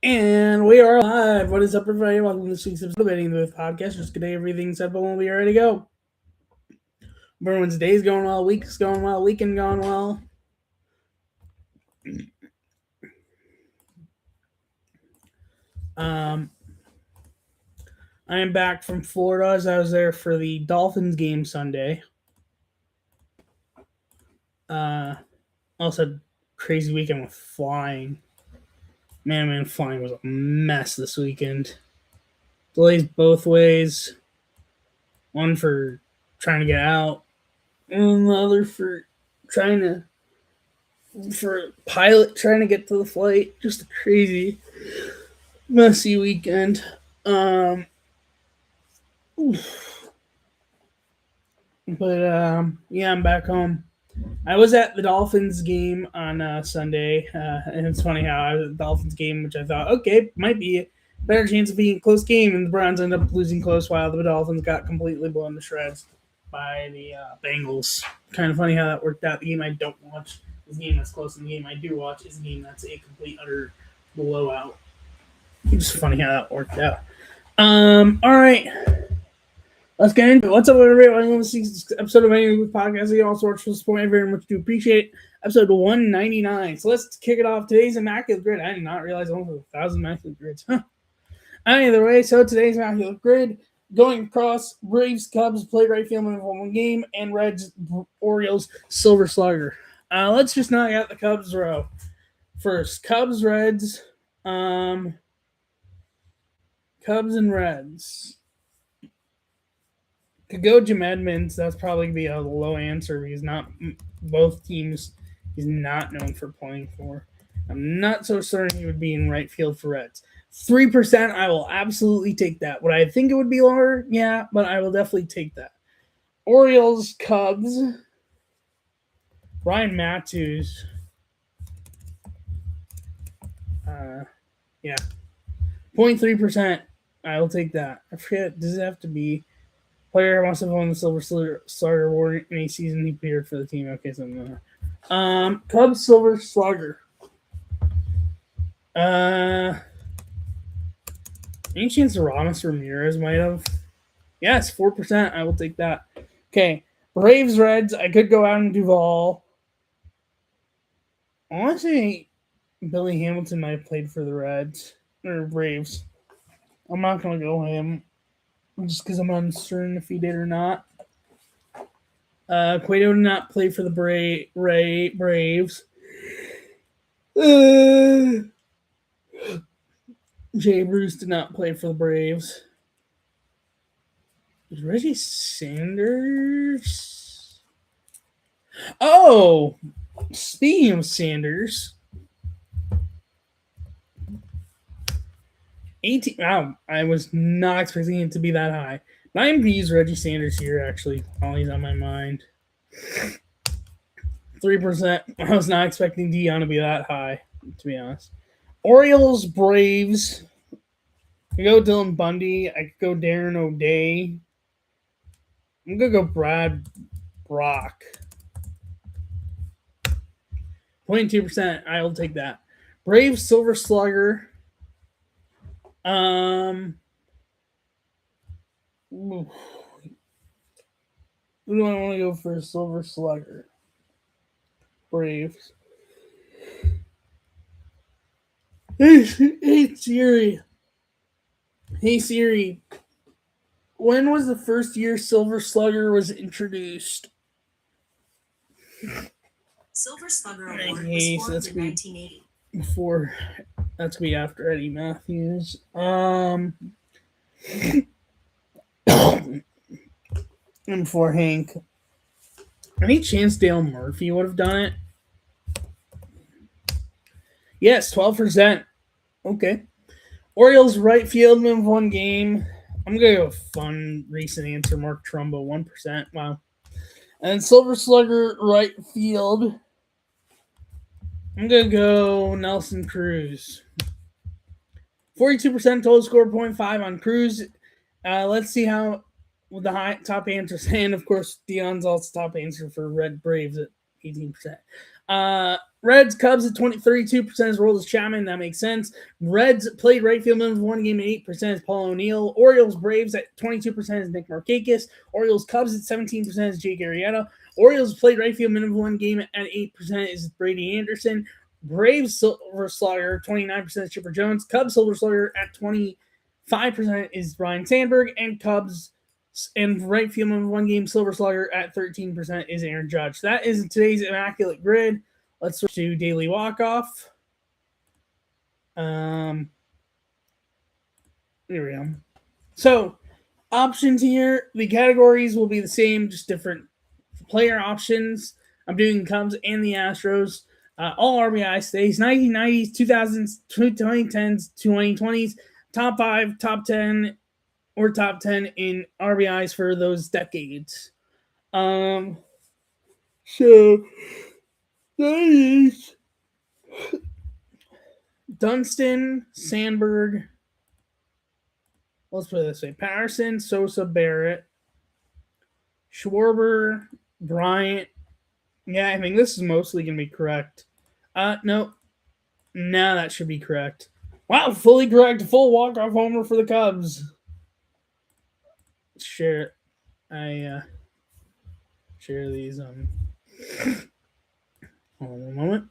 And we are live. What is up, everybody? Welcome to this week's episode of Betting the Podcast. Just today, everything's set, but we'll be ready to go. Everyone's day's going well, week's going well, weekend going well. I am back from Florida as I was there for the Dolphins game Sunday. Also, crazy weekend with flying. Man, flying was a mess this weekend. Delays both ways. One for trying to get out, and the other for pilot trying to get to the flight. Just a crazy, messy weekend. But I'm back home. I was at the Dolphins game on Sunday, and it's funny how I was at the Dolphins game, which I thought, okay, might be a better chance of being a close game, and the Browns ended up losing close while the Dolphins got completely blown to shreds by the Bengals. Kind of funny how that worked out. The game I don't watch is the game that's close, and the game I do watch is the game that's a complete, utter blowout. It's just funny how that worked out. All right. Let's get into it. What's up, everybody? Welcome to this episode of Immaculate Podcast. You all sorts for support. I very much do appreciate it. Episode 199. So let's kick it off. Today's Immaculate Grid. I did not realize almost 1,000 Immaculate Grids. Either way, so today's Immaculate Grid going across Braves, Cubs, played right field in one game, and Reds, Orioles, Silver Slugger. Let's just knock out the Cubs row. First, Cubs, Reds. Cubs and Reds. Could go Jim Edmonds. That's probably be a low answer because not both teams he's not known for playing for. I'm not so certain he would be in right field for Reds. 3%, I will absolutely take that. Would I think it would be lower? Yeah, but I will definitely take that. Orioles, Cubs. Ryan Matthews. 0.3%. I will take that. I forget. Does it have to be? Player must have won the Silver Slugger award in a season he appeared for the team. Okay, so no. Cubs Silver Slugger. Any chance Ramos Ramirez might have? Yes, 4%. I will take that. Okay, Braves Reds. I could go out and Duvall. I want to say Billy Hamilton might have played for the Reds or Braves. I'm not gonna go him. Just because I'm uncertain if he did or not. Cueto did not play for the Braves. Jay Bruce did not play for the Braves. Was Reggie Sanders? Oh! Speaking of Sanders. 18. Wow, I was not expecting it to be that high. But I'm going to use Reggie Sanders here, actually, while he's on my mind. 3%. I was not expecting Dion to be that high, to be honest. Orioles, Braves. I could go Dylan Bundy. I could go Darren O'Day. I'm going to go Brad Brock. 0.2%. I will take that. Braves, Silver Slugger. Who do I want to go for Silver Slugger? Braves. Hey Siri. Hey Siri. When was the first year Silver Slugger was introduced? Silver Slugger Award was formed in 1980. Before, that's be after Eddie Matthews. And for Hank. Any chance Dale Murphy would have done it? Yes, 12%. Okay. Orioles right field in one game. I'm going to go fun recent answer. Mark Trumbo, 1%. Wow. And Silver Slugger right field. I'm going to go Nelson Cruz. 42% total score, 0.5 on Cruz. Let's see how with the top answers. And, of course, Dion's also top answer for Red Braves at 18%. Reds, Cubs at 32% is rolled as Chapman. That makes sense. Reds played right field minimum one game at 8% is Paul O'Neill. Orioles, Braves at 22% is Nick Markakis. Orioles, Cubs at 17% is Jake Arrieta. Orioles played right field minimum one game at 8% is Brady Anderson. Braves Silver Slugger 29% is Chipper Jones. Cubs Silver Slugger at 25% is Ryan Sandberg, and Cubs and right field minimum one game Silver Slugger at 13% is Aaron Judge. That is today's Immaculate Grid. Let's switch to Daily Walk-Off. Here we go. So, options here. The categories will be the same, just different player options. I'm doing Cubs and the Astros. All RBI stays. 1990s, 2000s, 2010s, 2020s. Top 5, top 10, or top 10 in RBIs for those decades. So, 90s. Dunston, Sandberg. Let's put it this way: Patterson, Sosa, Barrett, Schwarber, Bryant. Yeah, I think this is mostly going to be correct. No, that should be correct. Wow, fully correct. Full walk-off homer for the Cubs. Share it. I share these. Hold on a moment.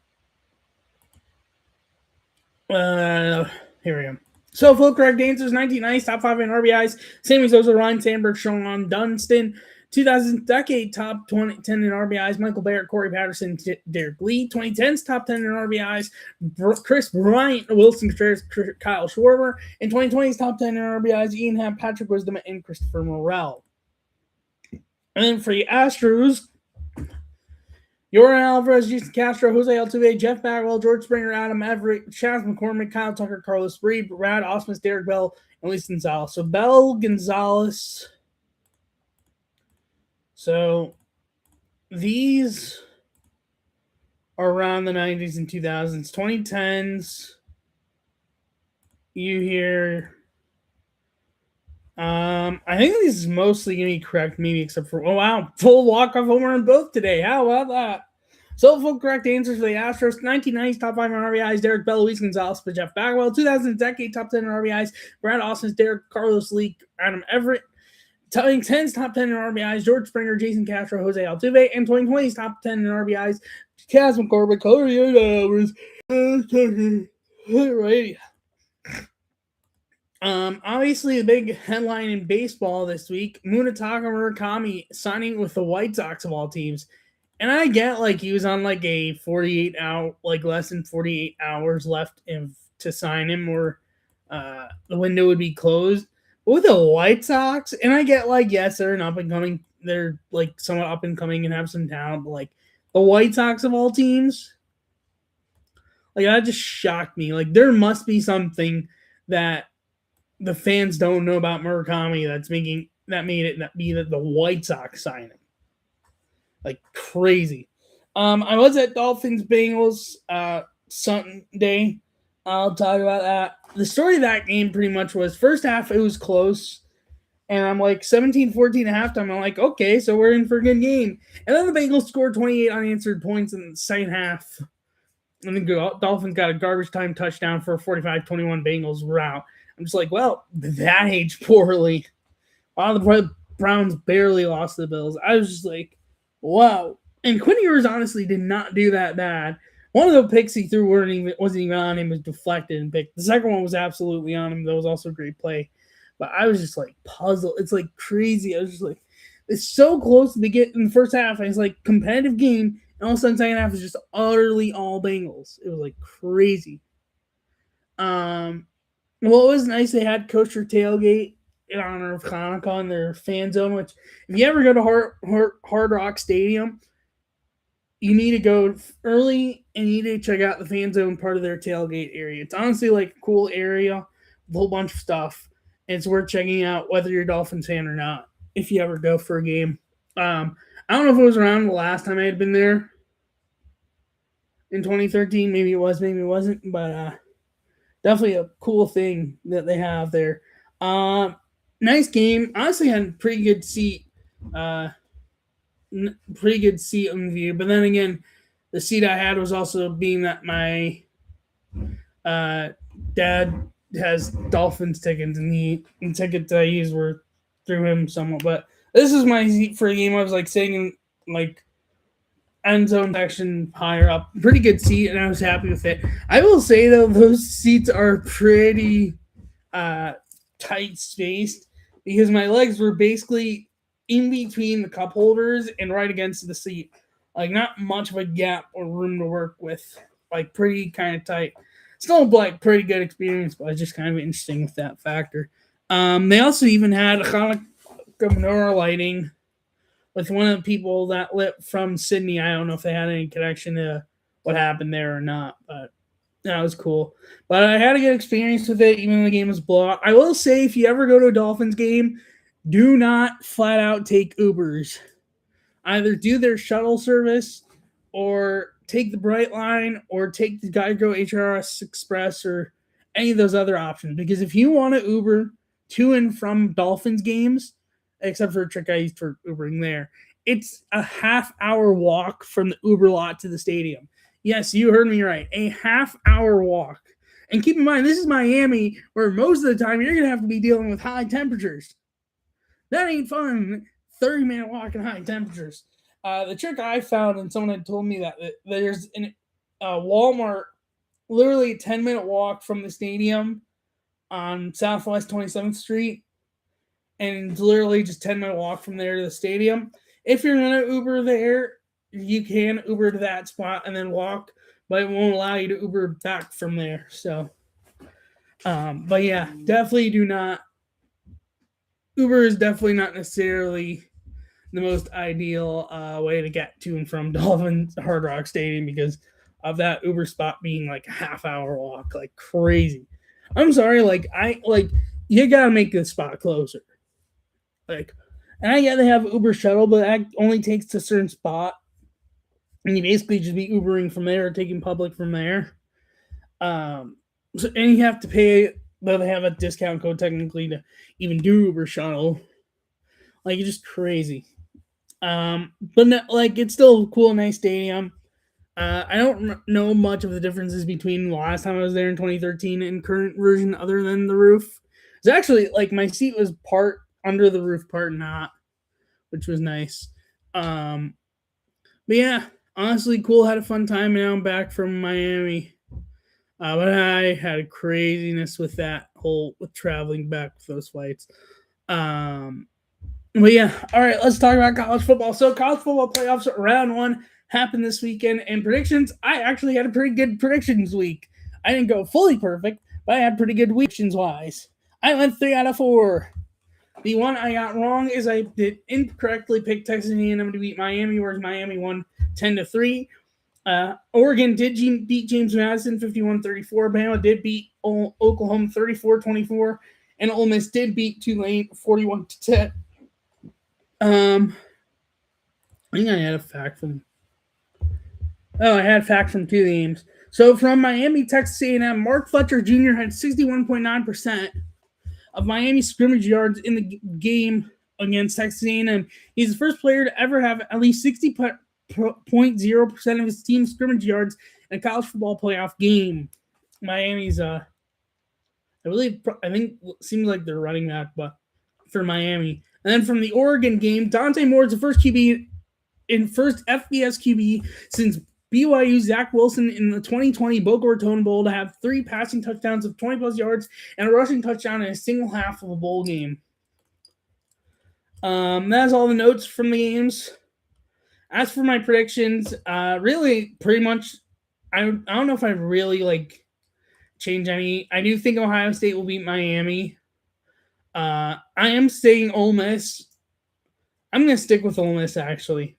Here we go. So, full correct answers: 1990s, top 5 in RBIs. Sammy Sosa, Ryan Sandberg, Sean Dunston. 2000 decade, top 10 in RBIs: Michael Barrett, Corey Patterson, Derek Lee. 2010s, top 10 in RBIs: Chris Bryant, Wilson Contreras, Kyle Schwarber. In 2020s, top 10 in RBIs: Ian Happ, Patrick Wisdom, and Christopher Morel. And then for the Astros, Yordan Alvarez, Jason Castro, Jose Altuve, Jeff Bagwell, George Springer, Adam Everett, Chaz McCormick, Kyle Tucker, Carlos Reed, Brad Ausmus, Derek Bell, and Luis Gonzalez. So Bell, Gonzalez. So these are around the 90s and 2000s. 2010s, you hear... I think this is mostly going to be correct, maybe except for, oh wow, full walk-off homer on both today. How about that? So full correct answers for the Astros: 1990s, top 5 in RBIs, Derek Bell, Luis Gonzalez, but Jeff Bagwell. 2000 decade, top 10 in RBIs, Brad Ausmus, Derek, Carlos Lee, Adam Everett. 2010s, top 10 in RBIs, George Springer, Jason Castro, Jose Altuve. And 2020s, top 10 in RBIs, Chaz McCormick, Yordan Alvarez. Right. Obviously, the big headline in baseball this week: Munetaka Murakami signing with the White Sox of all teams. And I get, like, he was on like a 48-hour, like less than 48 hours left to sign him, or the window would be closed. But with the White Sox, and I get, like, yes, they're an up and coming, they're like somewhat up and coming and have some talent, but like the White Sox of all teams, like, that just shocked me. Like, there must be something that the fans don't know about Murakami that made it be that the White Sox sign him. Like, crazy. I was at Dolphins Bengals Sunday. I'll talk about that. The story of that game pretty much was, first half it was close, and I'm like 17-14 at halftime. I'm like, okay, so we're in for a good game. And then the Bengals scored 28 unanswered points in the second half. And the Dolphins got a garbage time touchdown for a 45-21 Bengals rout. I'm just like, well, that aged poorly. While the Browns barely lost to the Bills. I was just like, wow. And Quinn Ewers honestly did not do that bad. One of the picks he threw wasn't even on him, was deflected and picked. The second one was absolutely on him. That was also a great play. But I was just like puzzled. It's like crazy. I was just like, it's so close to get in the first half. And it's like competitive game. And all of a sudden, second half is just utterly all Bengals. It was like crazy. Well, it was nice. They had kosher tailgate in honor of Hanukkah in their fan zone, which, if you ever go to Hard Rock Stadium, you need to go early and you need to check out the fan zone part of their tailgate area. It's honestly like a cool area, a whole bunch of stuff. And it's worth checking out whether you're a Dolphins fan or not, if you ever go for a game. I don't know if it was around the last time I had been there in 2013. Maybe it was, maybe it wasn't, but definitely a cool thing that they have there. Nice game. Honestly, had a pretty good seat on the view. But then again, the seat I had was also being that my dad has Dolphins tickets, and the tickets I used were through him somewhat. But this is my seat for a game. I was like sitting in like end zone section higher up, pretty good seat, and I was happy with it. I will say though, those seats are pretty tight spaced because my legs were basically in between the cup holders and right against the seat. Like not much of a gap or room to work with. Like pretty kind of tight. Still like pretty good experience, but it's just kind of interesting with that factor. They also even had Hanukkah menorah lighting with one of the people that lit from Sydney. I don't know if they had any connection to what happened there or not, but that was cool. But I had a good experience with it, even though the game was blowout. I will say, if you ever go to a Dolphins game, do not flat out take Ubers. Either do their shuttle service or take the Bright Line or take the Geico HRS Express or any of those other options. Because if you want to Uber to and from Dolphins games, except for a trick I used for Ubering there, it's a half-hour walk from the Uber lot to the stadium. Yes, you heard me right. A half-hour walk. And keep in mind, this is Miami, where most of the time you're going to have to be dealing with high temperatures. That ain't fun. 30-minute walk in high temperatures. The trick I found, and someone had told me that there's a Walmart, literally a 10-minute walk from the stadium on Southwest 27th Street, and it's literally just 10-minute walk from there to the stadium. If you're going to Uber there, you can Uber to that spot and then walk, but it won't allow you to Uber back from there. So, but yeah, definitely do not. Uber is definitely not necessarily the most ideal way to get to and from Dolphins Hard Rock Stadium because of that Uber spot being like a half-hour walk, like crazy. I'm sorry, you gotta make this spot closer. And I get they have Uber shuttle, but that only takes to a certain spot, and you basically just be Ubering from there or taking public from there. And you have to pay. Though they have a discount code technically to even do Uber shuttle. It's just crazy. But it's still a cool, nice stadium. I don't know much of the differences between the last time I was there in 2013 and current version, other than the roof. It's actually my seat was part under the roof, part not, which was nice. But yeah, honestly, cool. Had a fun time. Now I'm back from Miami. But I had a craziness with with traveling back with those flights. But yeah, all right, let's talk about college football. So college football playoffs round 1 happened this weekend, and predictions, I actually had a pretty good predictions week. I didn't go fully perfect, but I had pretty good predictions-wise. I went 3 out of 4. The one I got wrong is I did incorrectly pick Texas A&M to beat Miami, whereas Miami won 10-3. Oregon did beat James Madison 51-34. Bama did beat Oklahoma 34-24, and Ole Miss did beat Tulane 41-10. I think I had a fact from. Oh, I had facts from 2 games. So from Miami, Texas A&M, Mark Fletcher Jr. had 61.9% of Miami scrimmage yards in the game against Texas A&M. He's the first player to ever have at least 60.0% of his team's scrimmage yards in a college football playoff game. Miami's, I think it seems like they're running back, but for Miami. And then from the Oregon game, Dante Moore is the first QB first FBS QB since BYU Zach Wilson in the 2020 Boca Raton Bowl to have 3 passing touchdowns of 20-plus yards and a rushing touchdown in a single half of a bowl game. That's all the notes from the games. As for my predictions, really pretty much, I don't know if I really change any. I do think Ohio State will beat Miami. I am saying Ole Miss. I'm going to stick with Ole Miss, actually.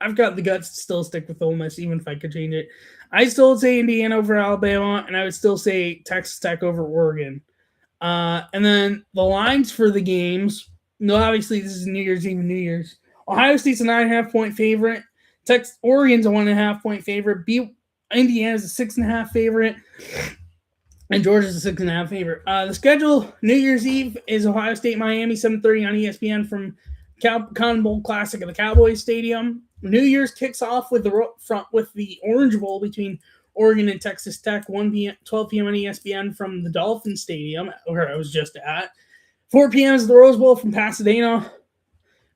I've got the guts to still stick with Ole Miss, even if I could change it. I still would say Indiana over Alabama, and I would still say Texas Tech over Oregon. And then the lines for the games, obviously this is New Year's Eve and New Year's. Ohio State's a 9.5-point favorite. Oregon's a 1.5-point favorite. Indiana's a 6.5 favorite. And Georgia's a 6.5 favorite. The schedule, New Year's Eve is Ohio State, Miami, 7:30 on ESPN from Cotton Bowl Classic at the Cowboys Stadium. New Year's kicks off with the Orange Bowl between Oregon and Texas Tech, 12 p.m. on ESPN from the Dolphin Stadium, where I was just at. 4 p.m. is the Rose Bowl from Pasadena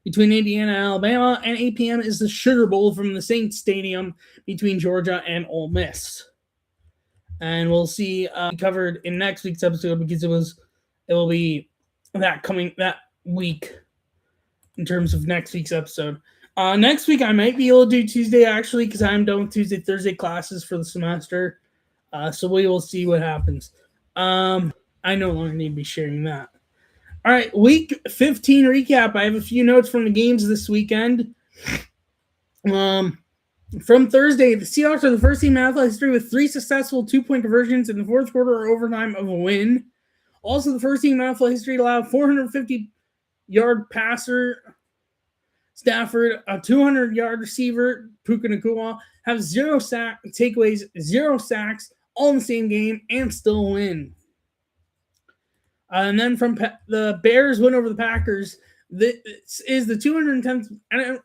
between Indiana and Alabama, and 8 p.m. is the Sugar Bowl from the Saints Stadium between Georgia and Ole Miss. And we'll see covered in next week's episode because it will be that week in terms of next week's episode. Next week I might be able to do Tuesday actually because I'm done with Tuesday, Thursday classes for the semester. So we will see what happens. I no longer need to be sharing that. All right, week 15 recap. I have a few notes from the games this weekend. From Thursday, the Seahawks are the first team in NFL history with 3 successful 2-point conversions in the fourth quarter or overtime of a win. Also, the first team in NFL history to allow 450-yard passer Stafford, a 200-yard receiver, Puka Nacua, have 0 takeaways, 0 sacks, all in the same game, and still win. And then from the Bears win over the Packers, this is the 210th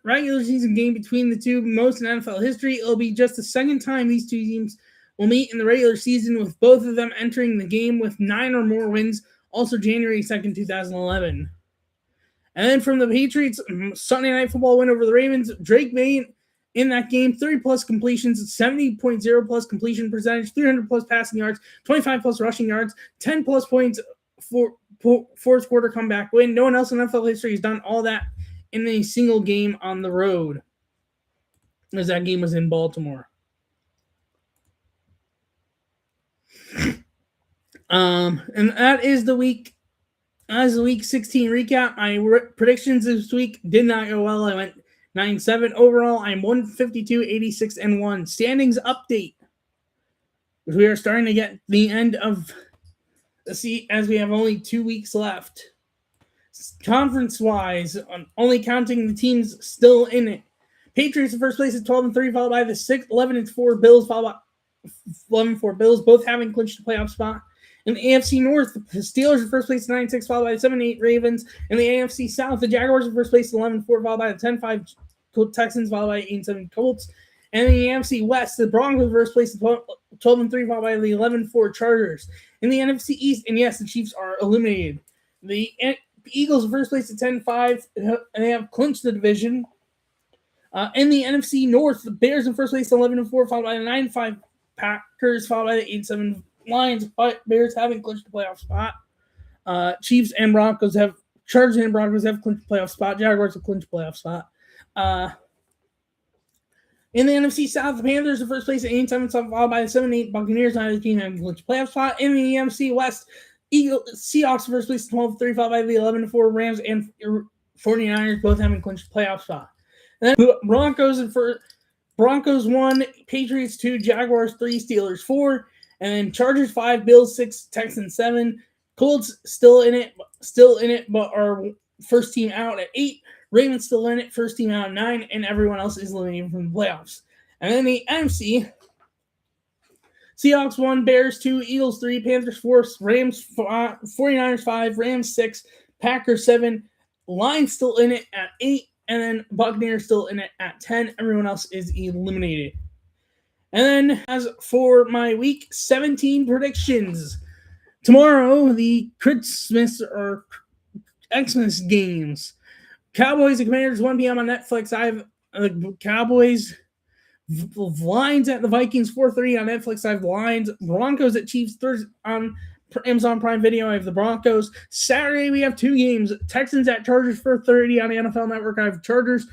regular season game between the two most in NFL history. It'll be just the second time these two teams will meet in the regular season, with both of them entering the game with 9 or more wins, also January 2nd, 2011. And then from the Patriots, Sunday Night Football win over the Ravens, Drake May in that game, 30-plus completions, 70.0-plus completion percentage, 300-plus passing yards, 25-plus rushing yards, 10-plus points for fourth quarter comeback win. No one else in NFL history has done all that in a single game on the road, as that game was in Baltimore. And that is the week. As the week 16 recap, my predictions this week did not go well. I went 9-7 overall. I'm 152, 86, and 1. Standings update. We are starting to get the end of the season as we have only 2 weeks left. Conference-wise, only counting the teams still in it. Patriots in first place at 12-3, followed by the 11-4 Bills, followed by 11-4 Bills, both having clinched the playoff spot. In the AFC North, the Steelers in first place at 9-6, followed by the 7-8 Ravens. In the AFC South, the Jaguars in first place at 11-4, followed by the 10-5 Texans, followed by 8-7 Colts. And in the AFC West, the Broncos in first place at 12-3, followed by the 11-4 Chargers. In the NFC East, and yes, the Chiefs are eliminated. The Eagles in first place at 10-5, and they have clinched the division. In the NFC North, the Bears in first place at 11-4, followed by the 9-5 Packers, followed by the 8-7 Lions, but Bears haven't clinched the playoff spot. Chargers and Broncos have clinched the playoff spot. Jaguars have clinched the playoff spot. In the NFC South, the Panthers are first place at 8-7, followed by the 7-8 Buccaneers. Neither team having clinched the playoff spot. In the NFC West, Seahawks first place at 12-3, followed by the 11-4 Rams and 49ers, both having clinched the playoff spot. And then Broncos 1, Patriots 2, Jaguars 3, Steelers 4. And then Chargers 5, Bills 6, Texans 7. Colts still in it, but are first team out at 8. Ravens still in it, first team out at 9, and everyone else is eliminated from the playoffs. And then the NFC, Seahawks 1, Bears 2, Eagles 3, Panthers 4, Rams 5, 49ers 5, Rams 6, Packers 7, Lions still in it at 8, and then Buccaneers still in it at 10. Everyone else is eliminated. And then as for my week 17 predictions, tomorrow the Christmas or Xmas games. Cowboys and Commanders 1 p.m. on Netflix. I have the Cowboys Lions at the Vikings 4:30 on Netflix. I have Lions. Broncos at Chiefs Thursday on Amazon Prime Video. I have the Broncos. Saturday we have 2 games. Texans at Chargers 4:30 on the NFL Network. I have Chargers.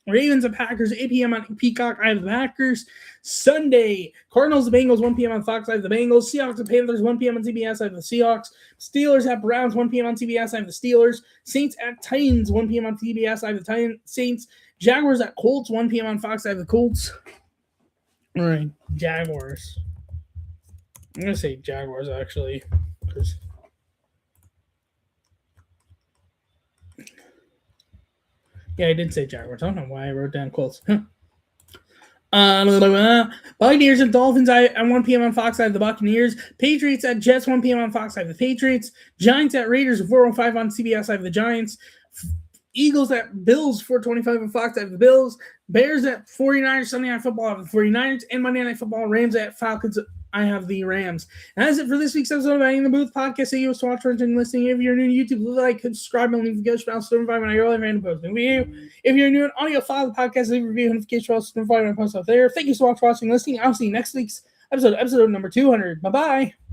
Ravens and Packers, 8 p.m. on Peacock. I have the Packers. Sunday, Cardinals and Bengals, 1 p.m. on Fox. I have the Bengals. Seahawks and Panthers, 1 p.m. on CBS. I have the Seahawks. Steelers at Browns, 1 p.m. on CBS. I have the Steelers. Saints at Titans, 1 p.m. on CBS. I have the Saints. Jaguars at Colts, 1 p.m. on Fox. I have the Colts. All right, Jaguars. I'm going to say Jaguars, actually, because yeah, I did say Jaguars. I don't know why I wrote down Colts. Buccaneers and Dolphins at 1 p.m. on Fox. I have the Buccaneers. Patriots at Jets, 1 p.m. on Fox. I have the Patriots. Giants at Raiders, 4:05 on CBS. I have the Giants. Eagles at Bills 425 on Fox. I have the Bills. Bears at 49ers. Sunday Night Football, I have the 49ers. And Monday Night Football, Rams at Falcons. I have the Rams. And that's it for this week's episode of Adding the Booth podcast. Thank you so much for watching and listening. If you're new to YouTube, like, subscribe, and leave a good spouse to notify when I go live and post a video. If you're new on audio, follow the podcast, leave a review, notification bells to notify when I post out there. Thank you so much for watching and listening. I'll see you next week's episode number 200. Bye-bye.